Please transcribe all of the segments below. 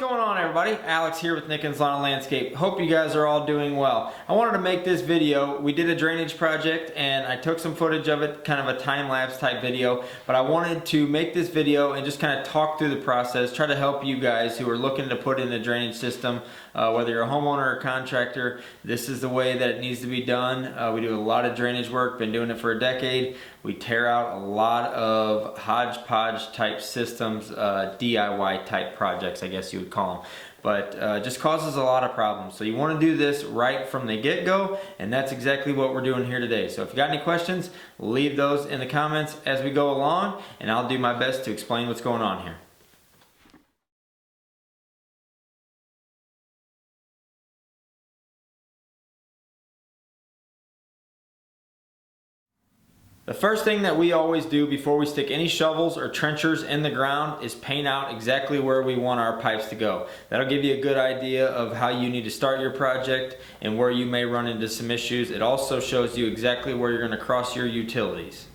going on, everybody? Alex here with Nickens Lawn and Landscape. Hope you guys are all doing well. I wanted to make this video. We did a drainage project and I took some footage of it, kind of a time-lapse type video, but I wanted to make this video and just kind of talk through the process, try to help you guys who are looking to put in a drainage system, whether you're a homeowner or a contractor. This is the way that it needs to be done. We do a lot of drainage work, been doing it for a decade. We tear out a lot of hodgepodge type systems, DIY type projects, I guess you would call them, but just causes a lot of problems. So you want to do this right from the get-go, and that's exactly what we're doing here today. So if you got any questions, leave those in the comments as we go along, and I'll do my best to explain what's going on here. The first thing that we always do before we stick any shovels or trenchers in the ground is paint out exactly where we want our pipes to go. That'll give you a good idea of how you need to start your project and where you may run into some issues. It also shows you exactly where you're going to cross your utilities.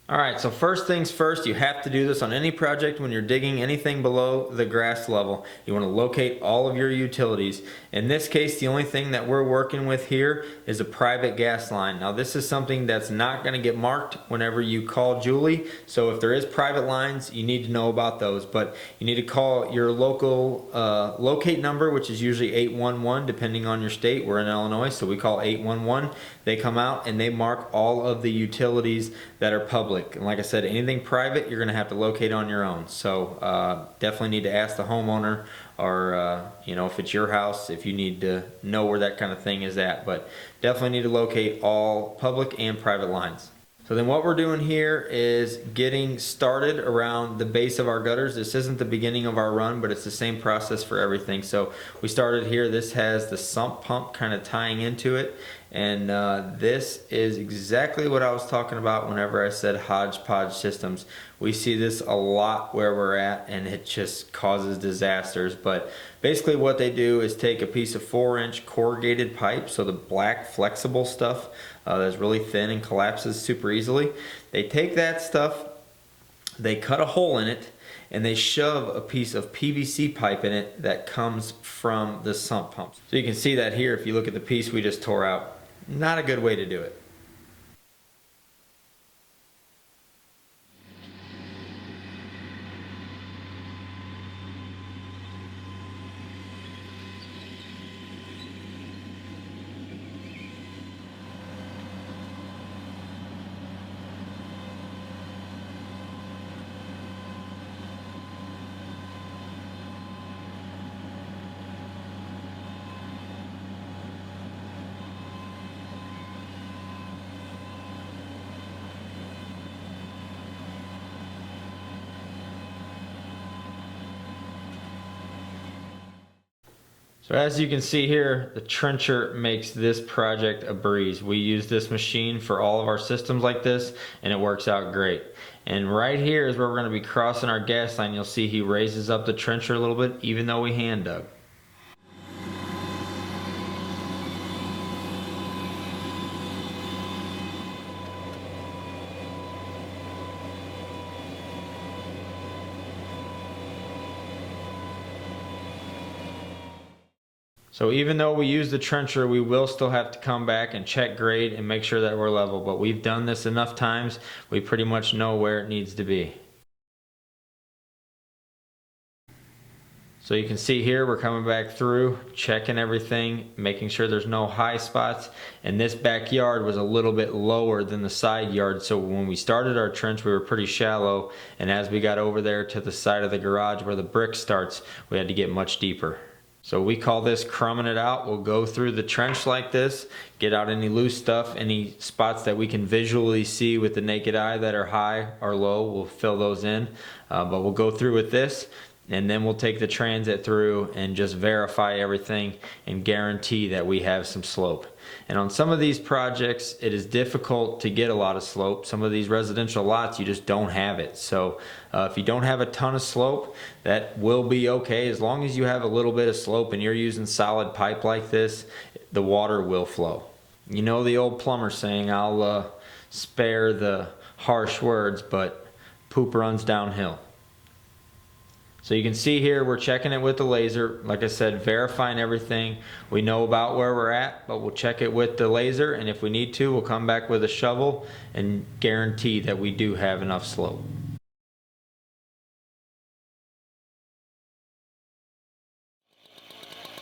Alright, so first things first, you have to do this on any project when you're digging anything below the grass level. You want to locate all of your utilities. In this case, the only thing that we're working with here is a private gas line. Now this is something that's not going to get marked whenever you call Julie, so if there is private lines, you need to know about those. But you need to call your local locate number, which is usually 811 depending on your state. We're in Illinois, so we call 811. They come out and they mark all of the utilities that are public. And like I said, anything private, you're going to have to locate on your own. So definitely need to ask the homeowner, or you know, if it's your house, if you need to know where that kind of thing is at. But definitely need to locate all public and private lines. So then what we're doing here is getting started around the base of our gutters. This isn't the beginning of our run, but it's the same process for everything. So we started here. This has the sump pump kind of tying into it. And this is exactly what I was talking about whenever I said hodgepodge systems. We see this a lot where we're at, and it just causes disasters. But basically what they do is take a piece of 4-inch corrugated pipe, so the black flexible stuff that's really thin and collapses super easily. They take that stuff, they cut a hole in it, and they shove a piece of PVC pipe in it that comes from the sump pumps. So you can see that here if you look at the piece we just tore out. Not a good way to do it. So as you can see here, the trencher makes this project a breeze. We use this machine for all of our systems like this, and it works out great. And right here is where we're going to be crossing our gas line. You'll see he raises up the trencher a little bit, even though we hand dug. So even though we use the trencher, we will still have to come back and check grade and make sure that we're level. But we've done this enough times, we pretty much know where it needs to be. So you can see here we're coming back through, checking everything, making sure there's no high spots. And this backyard was a little bit lower than the side yard. So when we started our trench, we were pretty shallow. And as we got over there to the side of the garage where the brick starts, we had to get much deeper. So we call this crumbing it out. We'll go through the trench like this, get out any loose stuff, any spots that we can visually see with the naked eye that are high or low, we'll fill those in. But we'll go through with this, and then we'll take the transit through and just verify everything and guarantee that we have some slope. And on some of these projects, it is difficult to get a lot of slope. Some of these residential lots, you just don't have it. So if you don't have a ton of slope, that will be okay. As long as you have a little bit of slope and you're using solid pipe like this, the water will flow. You know the old plumber saying, I'll spare the harsh words, but poop runs downhill. So you can see here we're checking it with the laser. Like I said, verifying everything. We know about where we're at, but we'll check it with the laser, and if we need to, we'll come back with a shovel and guarantee that we do have enough slope.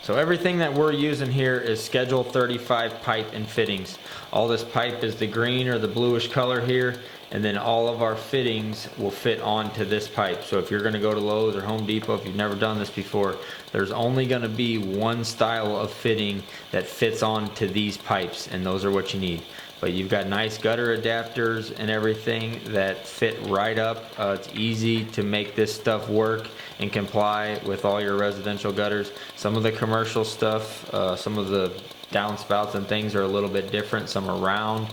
So everything that we're using here is Schedule 35 pipe and fittings. All this pipe is the green or the bluish color here, and then all of our fittings will fit onto this pipe. So if you're going to go to Lowe's or Home Depot, if you've never done this before, there's only going to be one style of fitting that fits onto these pipes, and those are what you need. But you've got nice gutter adapters and everything that fit right up. It's easy to make this stuff work and comply with all your residential gutters. Some of the commercial stuff, some of the downspouts and things are a little bit different. Some are round,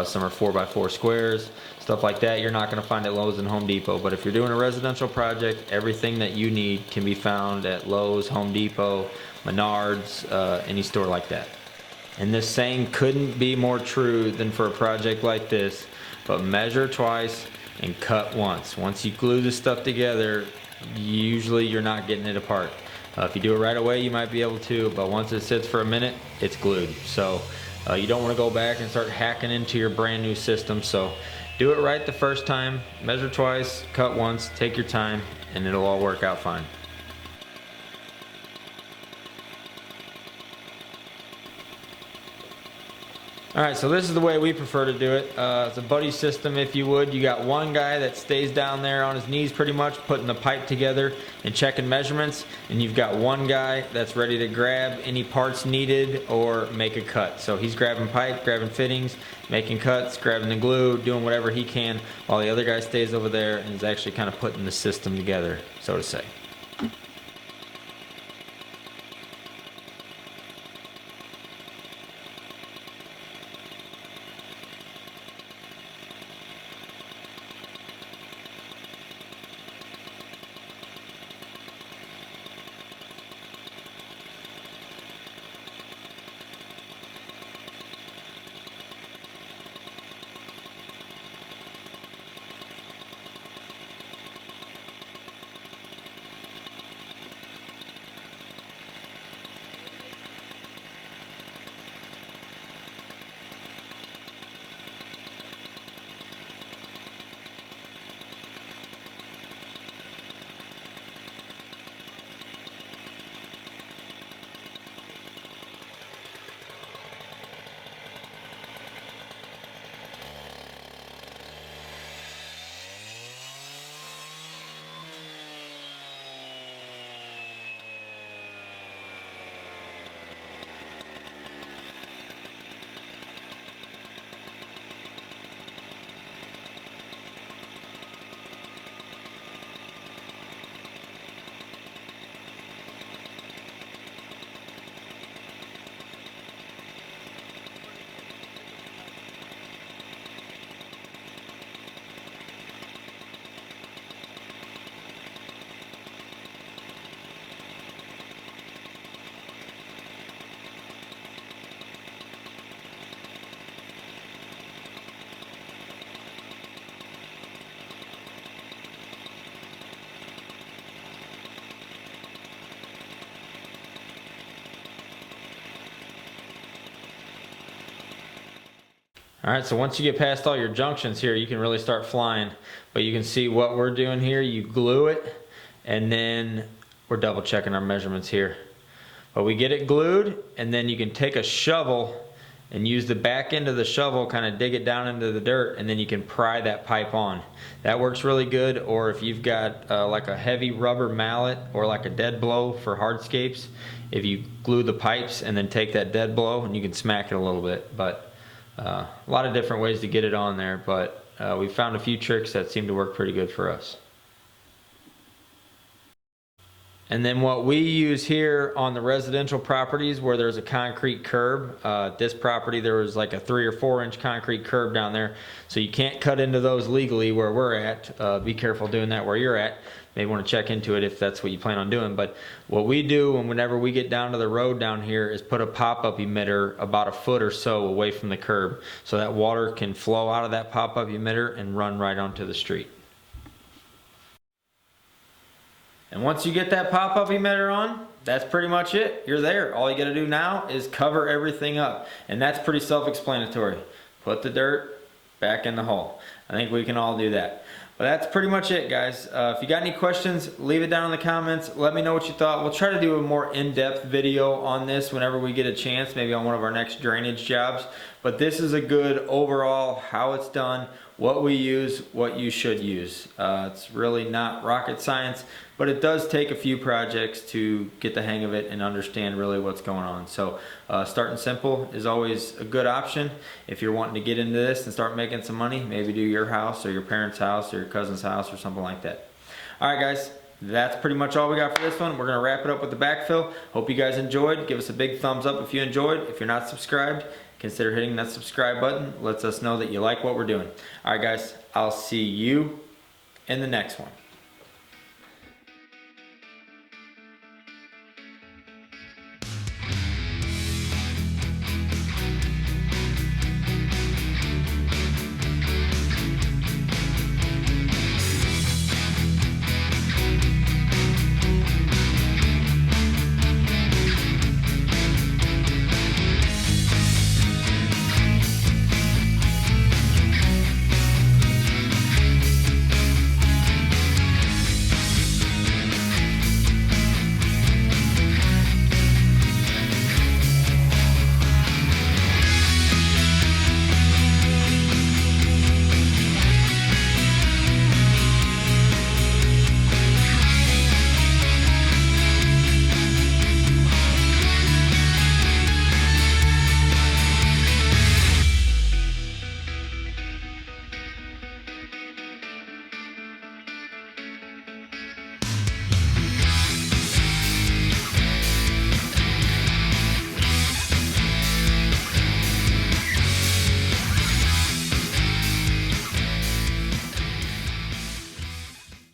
some are 4x4 squares, stuff like that you're not going to find at Lowe's and Home Depot. But if you're doing a residential project, everything that you need can be found at Lowe's, Home Depot, Menards, any store like that. And this saying couldn't be more true than for a project like this, but measure twice and cut once. Once you glue this stuff together, usually you're not getting it apart. If you do it right away, you might be able to, but once it sits for a minute, it's glued. So you don't want to go back and start hacking into your brand new system. So do it right the first time, measure twice, cut once, take your time, and it'll all work out fine. Alright, so this is the way we prefer to do it. It's a buddy system, if you would. You got one guy that stays down there on his knees pretty much, putting the pipe together and checking measurements, and you've got one guy that's ready to grab any parts needed or make a cut. So he's grabbing pipe, grabbing fittings, making cuts, grabbing the glue, doing whatever he can, while the other guy stays over there and is actually kind of putting the system together, so to say. Alright, so once you get past all your junctions here, you can really start flying. But you can see what we're doing here. You glue it, and then we're double checking our measurements here. But we get it glued, and then you can take a shovel and use the back end of the shovel, kind of dig it down into the dirt, and then you can pry that pipe on. That works really good. Or if you've got like a heavy rubber mallet or like a dead blow for hardscapes, if you glue the pipes and then take that dead blow, and you can smack it a little bit. But a lot of different ways to get it on there, but we found a few tricks that seem to work pretty good for us. And then what we use here on the residential properties where there's a concrete curb, this property there was like a 3 or 4 inch concrete curb down there, so you can't cut into those legally where we're at. Be careful doing that where you're at. Maybe want to check into it if that's what you plan on doing. But what we do, and whenever we get down to the road down here, is put a pop-up emitter about a foot or so away from the curb, so that water can flow out of that pop-up emitter and run right onto the street. And once you get that pop-up emitter on, that's pretty much it. You're there. All you gotta do now is cover everything up. And that's pretty self-explanatory. Put the dirt back in the hole. I think we can all do that. But that's pretty much it, guys. If you got any questions, leave it down in the comments. Let me know what you thought. We'll try to do a more in-depth video on this whenever we get a chance, maybe on one of our next drainage jobs. But this is a good overall how it's done, what we use, what you should use. It's really not rocket science, but it does take a few projects to get the hang of it and understand really what's going on. So starting simple is always a good option. If you're wanting to get into this and start making some money, maybe do your house or your parents' house or your cousin's house or something like that. All right, guys. That's pretty much all we got for this one. We're going to wrap it up with the backfill. Hope you guys enjoyed. Give us a big thumbs up if you enjoyed. If you're not subscribed, consider hitting that subscribe button. Lets us know that you like what we're doing. All right, guys. I'll see you in the next one.